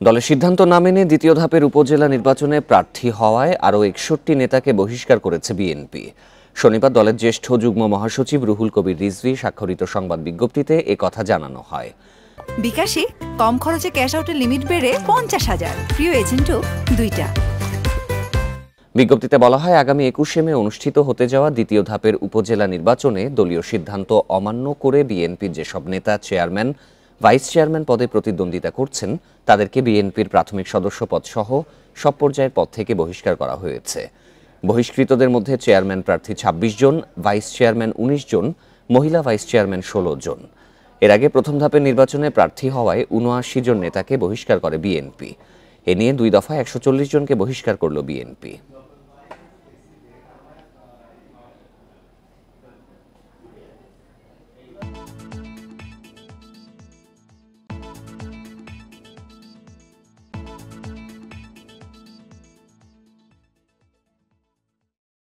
দলের সিদ্ধান্ত না মেনে দ্বিতীয় ধাপের উপজেলা নির্বাচনে প্রার্থী হওয়ায় আরও ৬১ নেতাকে বহিষ্কার করেছে বিএনপি। শনিবার দলের জ্যেষ্ঠ যুগ্ম মহাসচিব রুহুল কবির রিজভী স্বাক্ষরিত সংবাদ বিজ্ঞপ্তিতে কথা জানানো হয়। বিকাশে কম খরচে ক্যাশ আউটের লিমিট বেড়ে ৫০,০০০, প্রিয় এজেন্টও ২টা। বিজ্ঞপ্তিতে বলা হয়, আগামী ২১শে মে অনুষ্ঠিত হতে যাওয়া দ্বিতীয় ধাপের উপজেলা নির্বাচনে দলীয় সিদ্ধান্ত অমান্য করে বিএনপির যেসব নেতা চেয়ারম্যান, ভাইস চেয়ারম্যান পদে প্রতিদ্বন্দ্বিতা করছেন তাদেরকে বিএনপির প্রাথমিক সদস্য পদ সহ সব পর্যায়ের পদ থেকে বহিষ্কার করা হয়েছে। বহিষ্কৃতদের মধ্যে চেয়ারম্যান প্রার্থী ২৬ জন, ভাইস চেয়ারম্যান ১৯ জন, মহিলা ভাইস চেয়ারম্যান ১৬ জন। এর আগে প্রথম ধাপের নির্বাচনে প্রার্থী হওয়ায় ৭৯ জন নেতাকে বহিষ্কার করে বিএনপি। এ নিয়ে ২ দফায় ১৪০ জনকে বহিষ্কার করল বিএনপি।